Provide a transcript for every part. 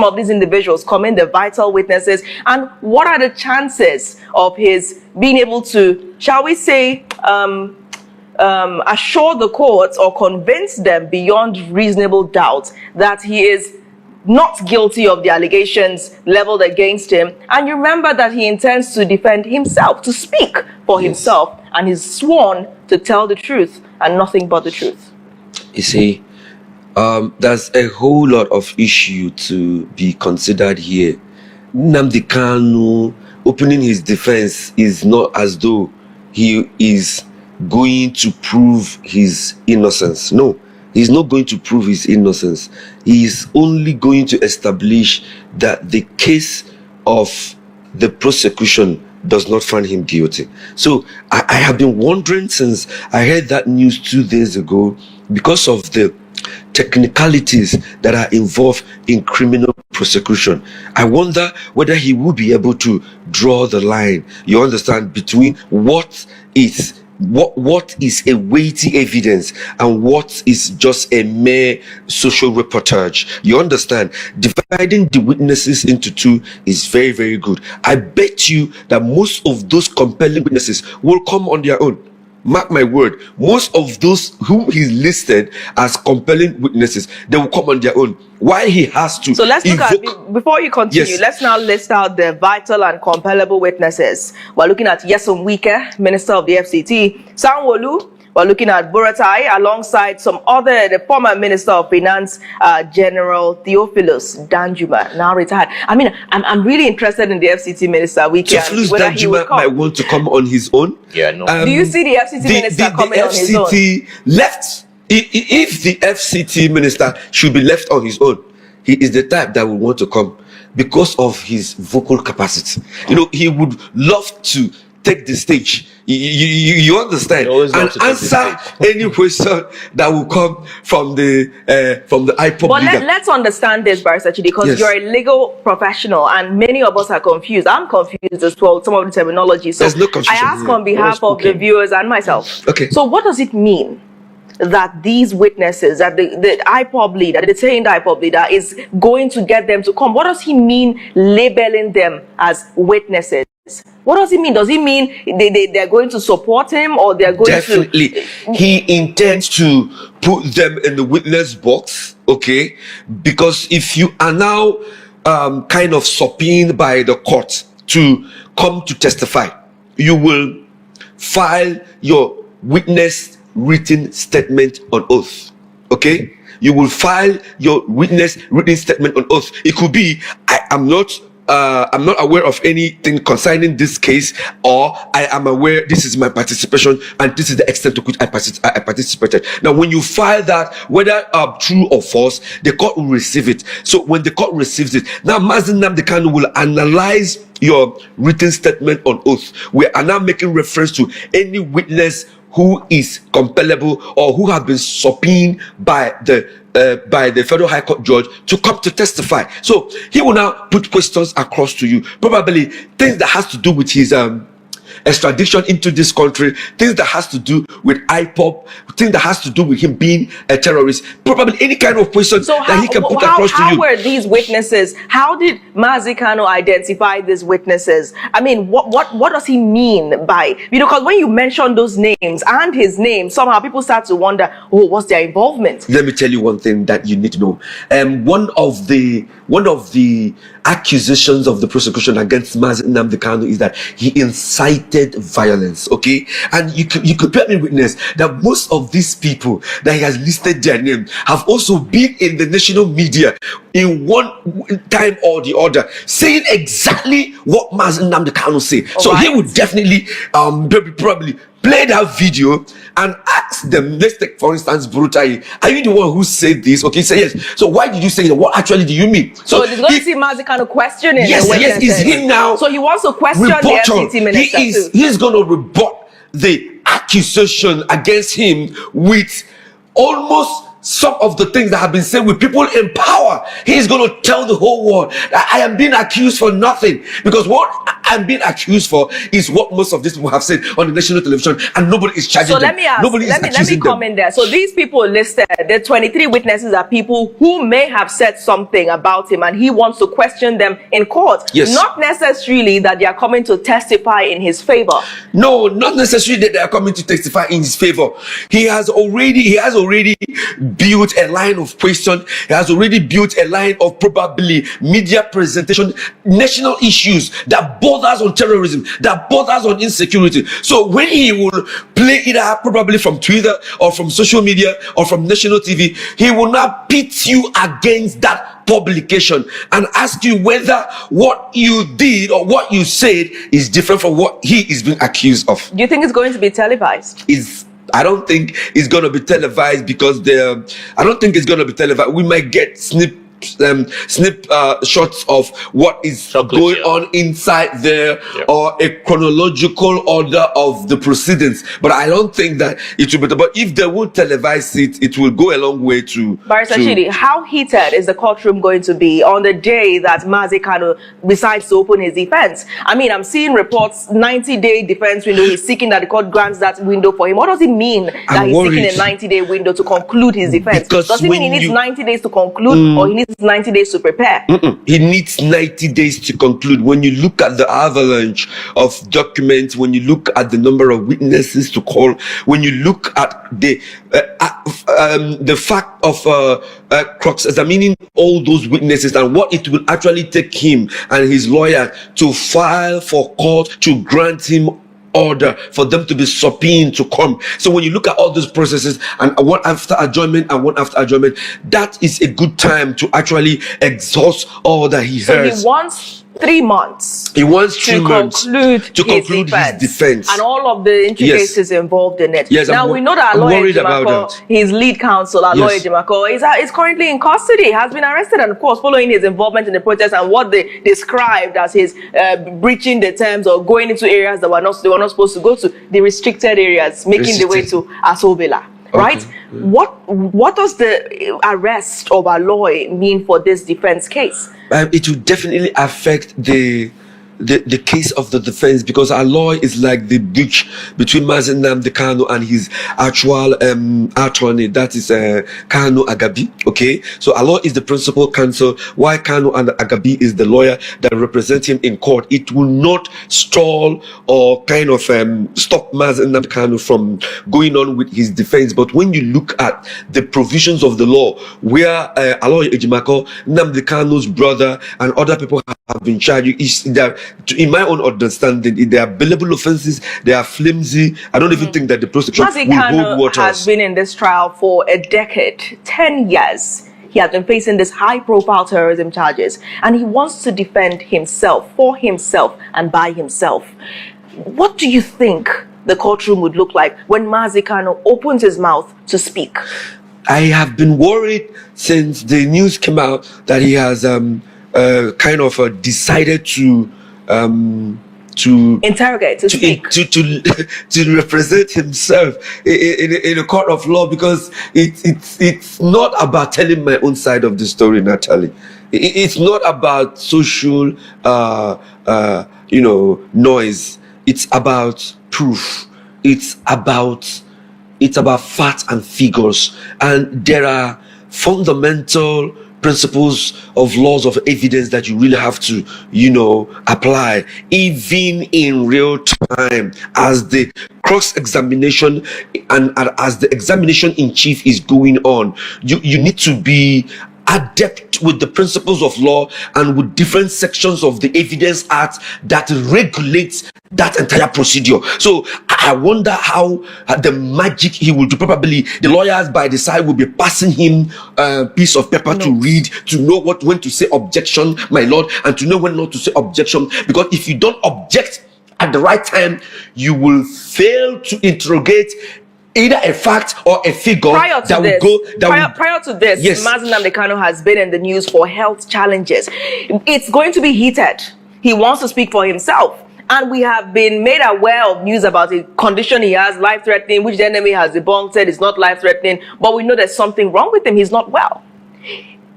of these individuals come in, the vital witnesses, and what are the chances of his being able to, shall we say, assure the courts or convince them beyond reasonable doubt that he is not guilty of the allegations leveled against him? And you remember that he intends to defend himself, to speak for himself, and he's sworn to tell the truth and nothing but the truth. You see, there's a whole lot of issue to be considered here. Nnamdi Knau opening his defense is not as though he is going to prove his innocence. No, he's not going to prove his innocence. He is only going to establish that the case of the prosecution does not find him guilty. So I have been wondering since I heard that news 2 days ago, because of the technicalities that are involved in criminal prosecution. I wonder whether he will be able to draw the line, you understand, between what is a weighty evidence and what is just a mere social reportage. You understand? Dividing the witnesses into two is very, very good. I bet you that most of those compelling witnesses will come on their own. Mark my word, most of those whom he's listed as compelling witnesses, they will come on their own. Why he has to. So let's look at, before you continue, let's now list out the vital and compellable witnesses. We're looking at Uzodimma Wike, Minister of the FCT, Sanwo-Olu. We're looking at BURATAI alongside the former Minister of Finance, General Theophilus Danjuma, now retired. I mean, I'm really interested in the FCT Minister, Wike. Theophilus Danjuma might want to come on his own. Yeah, no. Do you see the FCT Minister coming on his own? The FCT left. If the FCT Minister should be left on his own, he is the type that would want to come because of his vocal capacity. You know, he would love to take the stage. You understand, and answer any question that will come from the IPOB But leader. let's understand this, Barrister Chidi, because you're a legal professional and many of us are confused. I'm confused as well, some of the terminology. So there's no confusion I ask here. on behalf of the viewers and myself. Okay. So what does it mean that these witnesses, that the IPOB leader, the detained IPOB leader, is going to get them to come? What does he mean labeling them as witnesses? What does it mean? Does it mean they're going to support him, or they're going Definitely. He intends to put them in the witness box, okay? Because if you are now kind of subpoenaed by the court to come to testify, you will file your witness written statement on oath, okay? You will file your witness written statement on oath. It could be, I'm not aware of anything concerning this case, or I am aware this is my participation and this is the extent to which I participated. Now, when you file that, whether true or false, the court will receive it. So when the court receives it, now Nnamdi Knau will analyze your written statement on oath. We are now making reference to any witness who is compellable or who have been subpoenaed by the Federal High Court judge to come to testify. So he will now put questions across to you, probably things that has to do with his extradition into this country, things that has to do with IPOB, things that has to do with him being a terrorist, probably any kind of question that he can put across to you. How were these witnesses? How did Nnamdi Knau identify these witnesses? I mean, what does he mean by, because when you mention those names and his name, somehow people start to wonder, oh, what's their involvement? Let me tell you one thing that you need to know. One of the accusations of the prosecution against Nnamdi Knau is that he incited violence, okay? And you could bear me witness that most of these people that he has listed their name have also been in the national media in one time or the other, saying exactly what Nnamdi Knau say. So he would definitely probably play that video and ask them. Let's take, for instance, BURATAI. Are you the one who said this? Okay, say yes. So why did you say that? What actually do you mean? So it's going to see Nnamdi Knau questioning. Yes, it's him now. So he wants to question the FCT minister too. He's going to rebut the accusation against him with almost some of the things that have been said with people in power. He's going to tell the whole world that I am being accused for nothing, because what I'm being accused for is what most of these people have said on the national television, and nobody is charging So them. let me ask, Nobody is let me accusing come them. in there. So these people listed, the 23 witnesses are people who may have said something about him, and he wants to question them in court. Yes. Not necessarily that they are coming to testify in his favor. No, not necessarily that they are coming to testify in his favor. He has already built a line of question. He has already built a line of probably media presentation, national issues that borders on terrorism, that borders on insecurity. So when he will play it out, probably from Twitter or from social media or from national TV, he will not pit you against that publication and ask you whether what you did or what you said is different from what he is being accused of. Do you think it's going to be televised? I don't think it's going to be televised because I don't think it's going to be televised. We might get snip shots of what is going on inside there, or a chronological order of the proceedings, but I don't think that it will be. But if they will televise it, it will go a long way to. Barrister Chidi, how heated is the courtroom going to be on the day that Mazi Kanu decides to open his defense? I mean, I'm seeing reports 90-day defense window. He's seeking that the court grants that window for him. What does it mean that he's seeking a 90-day window to conclude his defense? Because does it mean he needs 90 days to conclude, or he needs 90 days to prepare? He needs 90 days to conclude. When you look at the avalanche of documents, when you look at the number of witnesses to call, when you look at the fact of cross-examining all those witnesses and what it will actually take him and his lawyer to file for court to grant him order for them to be subpoenaed to come. So when you look at all those processes, and one after adjournment and one after adjournment, that is a good time to actually exhaust all that he has. So he wants 3 months. He wants 3 months to conclude his defense and all of the intricacies involved in it. Yes, now we know that our lawyer Jimako, his lead counsel, our lawyer Jimako, is currently in custody, has been arrested, and of course following his involvement in the protest and what they described as his breaching the terms or going into areas that they were not supposed to go to, the restricted areas, making the way to Asobela. Right? What does the arrest of Aloy mean for this defense case? It will definitely affect the case of the defense, because Aloy is like the bridge between Nnamdi Knau and his actual attorney, that is Kanu Agabi. Okay, so Aloy is the principal counsel, while Kanu and Agabi is the lawyer that represents him in court. It will not stall or kind of stop Nnamdi Knau from going on with his defense. But when you look at the provisions of the law, where Aloy Ejimako, Nnamdi Knau's brother, and other people have been charged, is that, in my own understanding, they are billable offenses, they are flimsy. I don't even think that the prosecution will hold waters. Has been in this trial for a decade, 10 years. He has been facing these high-profile terrorism charges, and he wants to defend himself, for himself, and by himself. What do you think the courtroom would look like when Mazi Kanu opens his mouth to speak? I have been worried since the news came out that he has decided to interrogate, to speak, to represent himself in a court of law, because it's not about telling my own side of the story, Natalie. It's not about social noise. It's about proof. It's about facts and figures, and there are fundamental principles of laws of evidence that you really have to apply, even in real time, as the cross-examination and as the examination in chief is going on. You need to be adept with the principles of law and with different sections of the Evidence Act that regulates that entire procedure. So I wonder how the magic he will do. Probably the lawyers by the side will be passing him a piece of paper to read, to know when to say objection, my lord, and to know when not to say objection. Because if you don't object at the right time, you will fail to interrogate either a fact or a figure prior to this. Yes, Mazi Nnamdi Knau has been in the news for health challenges. It's going to be heated. He wants to speak for himself. And we have been made aware of news about a condition he has, life-threatening, which the enemy has debunked, said it's not life-threatening, but we know there's something wrong with him. He's not well.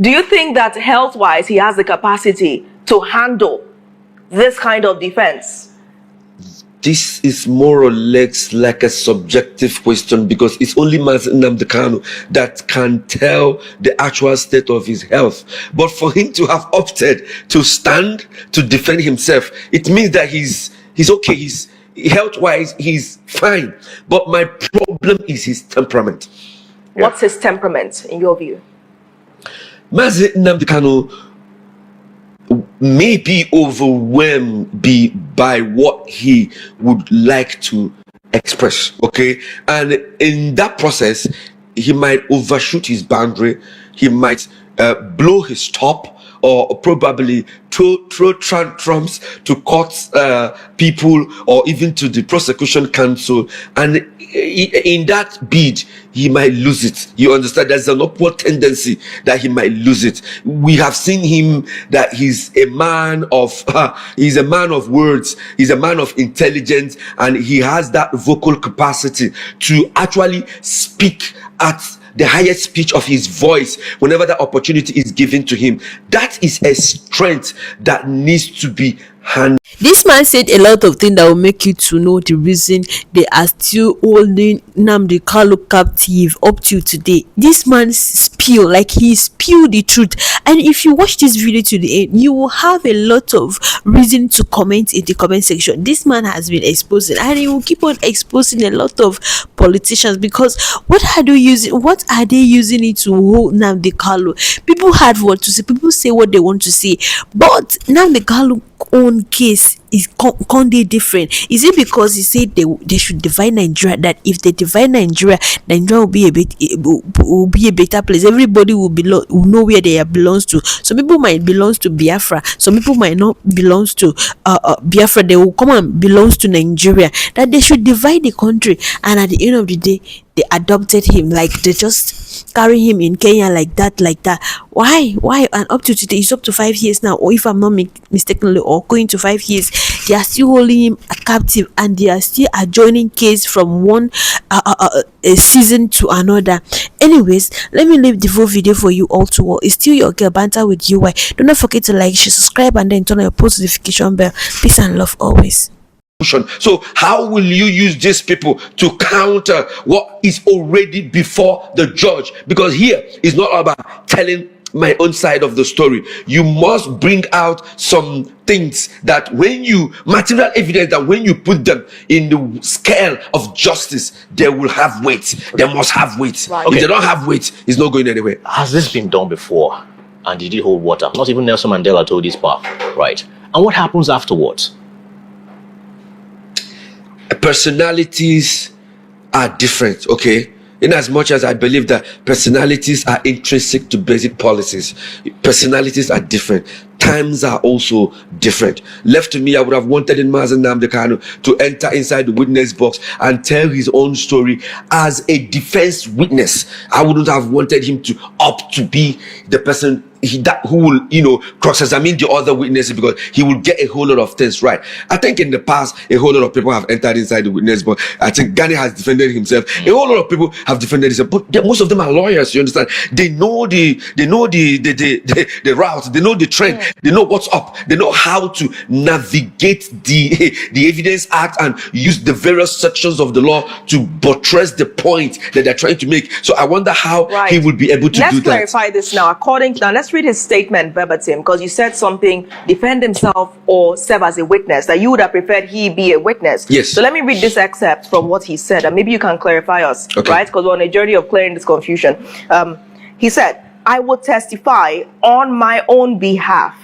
Do you think that health-wise he has the capacity to handle this kind of defense? This is more or less like a subjective question, because it's only Nnamdi Knau that can tell the actual state of his health. But for him to have opted to stand to defend himself, it means that he's okay. He's health-wise, he's fine. But my problem is his temperament. What's his temperament, in your view? Nnamdi Knau may be overwhelmed by what he would like to express, okay? And in that process, he might overshoot his boundary, he might blow his top, or probably throw tantrums to court people, or even to the prosecution counsel, and in that bid he might lose it. You understand? There's an upward tendency that he might lose it. We have seen him that he's a man of words, he's a man of intelligence, and he has that vocal capacity to actually speak at the highest pitch of his voice whenever the opportunity is given to him. That is a strength that needs to be handled. This man said a lot of things that will make you to know the reason they are still holding Nnamdi Knau captive up to today. This man spilled the truth, and if you watch this video to the end, you will have a lot of reason to comment in the comment section. This man has been exposing, and he will keep on exposing a lot of politicians, because what are they using it to hold Nnamdi Knau? People have what to say, people say what they want to say, but Nnamdi Knau own case is conde different. Is it because he said they should divide Nigeria, that if they divide Nigeria will be a better place? Everybody will know where they belongs to. Some people might belongs to Biafra, some people might not belongs to Biafra. They will come and belongs to Nigeria. That they should divide the country, and at the end of the day they adopted him, like they just carry him in Kenya like that. Why? And up to today, it's up to 5 years now, or if I'm not mistakenly, or going to 5 years, they are still holding him captive, and they are still adjoining case from one season to another. Anyways, let me leave the full video for you all to watch. It's still your girl Banter with UI. Do not forget to like, share, subscribe, and then turn on your post notification bell. Peace and love always. So how will you use these people to counter what is already before the judge? Because here is not about telling my own side of the story. You must bring out some things that material evidence, that when you put them in the scale of justice, they will have weight. They must have weight. Right. If they don't have weight, it's not going anywhere. Has this been done before? And did it hold water? Not even Nelson Mandela told this path, right? And what happens afterwards? Personalities are different, okay? In as much as I believe that personalities are intrinsic to basic policies, personalities are different. Times are also different. Left to me, I would have wanted Nnamdi Knau to enter inside the witness box and tell his own story as a defense witness. I wouldn't have wanted him to opt to be the person who will, cross-examine the other witnesses, because he will get a whole lot of things right. I think in the past, a whole lot of people have entered inside the witness box. I think Ghani has defended himself. A whole lot of people have defended themselves, but most of them are lawyers. You understand? They know the route. They know the trend. They know what's up. They know how to navigate the Evidence Act and use the various sections of the law to buttress the point that they're trying to make. So I wonder how he will be able to do that. Let's clarify this now. Let's read his statement verbatim, because you said something, defend himself or serve as a witness, that you would have preferred he be a witness. Yes. So let me read this excerpt from what he said, and maybe you can clarify us, okay, right? Because we're on a journey of clearing this confusion. He said, I will testify on my own behalf,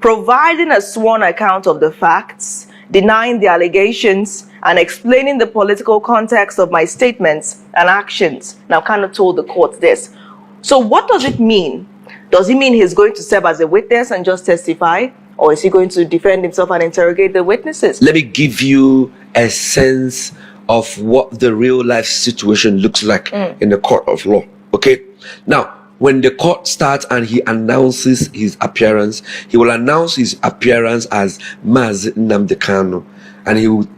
providing a sworn account of the facts, denying the allegations, and explaining the political context of my statements and actions. Now, kind of told the court this. So what does it mean? Does it mean he's going to serve as a witness and just testify? Or is he going to defend himself and interrogate the witnesses? Let me give you a sense of what the real life situation looks like in the court of law. Okay? Now, when the court starts and he announces his appearance, he will announce his appearance as Nnamdi Knau, and he will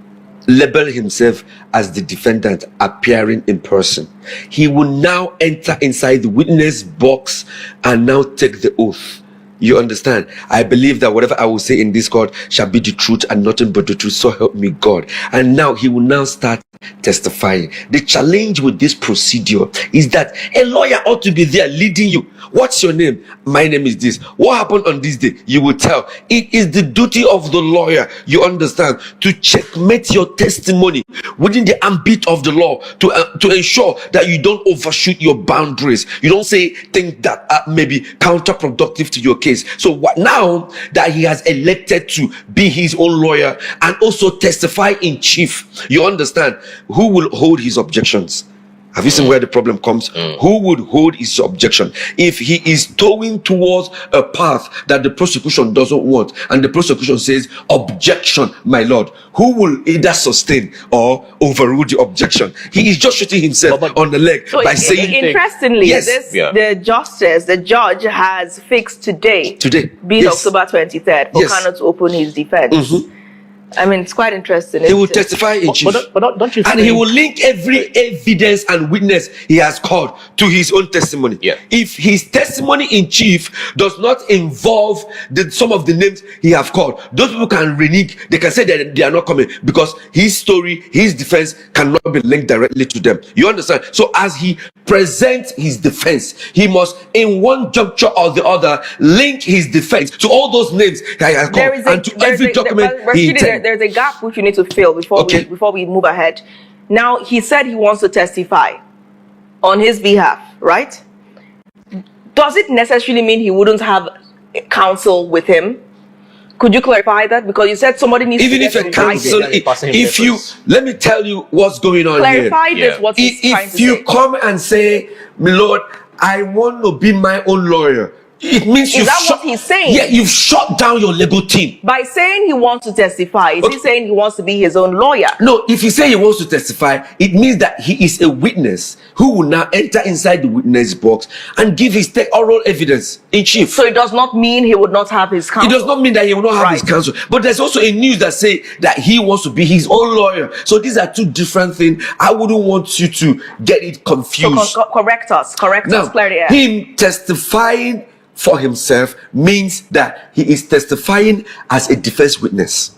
label himself as the defendant appearing in person. He will now enter inside the witness box and now take the oath You understand? I believe that whatever I will say in this court shall be the truth and nothing but the truth. So help me God. And now he will now start testifying. The challenge with this procedure is that a lawyer ought to be there leading you. What's your name? My name is this. What happened on this day? You will tell. It is the duty of the lawyer, you understand, to checkmate your testimony within the ambit of the law to ensure that you don't overshoot your boundaries. You don't say things that may be counterproductive to your case. So what, now that he has elected to be his own lawyer and also testify in chief, you understand, who will hold his objections? Have you seen where the problem comes? Who would hold his objection if he is towing towards a path that the prosecution doesn't want, and the prosecution says, objection, my lord? Who will either sustain or overrule the objection? He is just shooting himself on the leg by saying, interestingly, yes, the judge has fixed today being yes, October 23rd for yes, Kanu to open his defense. I mean, it's quite interesting. He will testify in chief. But don't you think? And he will link every evidence and witness he has called to his own testimony. Yeah. If his testimony in chief does not involve some of the names he have called, those people can renege. They can say that they are not coming because his story, his defense cannot be linked directly to them. You understand? So as he presents his defense, he must, in one juncture or the other, link his defense to all those names he has called and to every document he intends. There's a gap which you need to fill before we move ahead. Now, he said he wants to testify on his behalf, right? Does it necessarily mean he wouldn't have counsel with him? Could you clarify that? Because you said somebody needs even to if a counsel, if you, let me tell you what's going on here. Clarify this, what he's trying to say. If you come and say, my lord, I want to be my own lawyer, it means is that what he's saying? Yeah, you've shut down your legal team. By saying he wants to testify, is he saying he wants to be his own lawyer? No, if you say he wants to testify, it means that he is a witness who will now enter inside the witness box and give his oral evidence in chief. So it does not mean he would not have his counsel. It does not mean that he will not have his counsel. But there's also a news that say that he wants to be his own lawyer. So these are two different things. I wouldn't want you to get it confused. So correct us, now, clarify. Him testifying for himself means that he is testifying as a defense witness.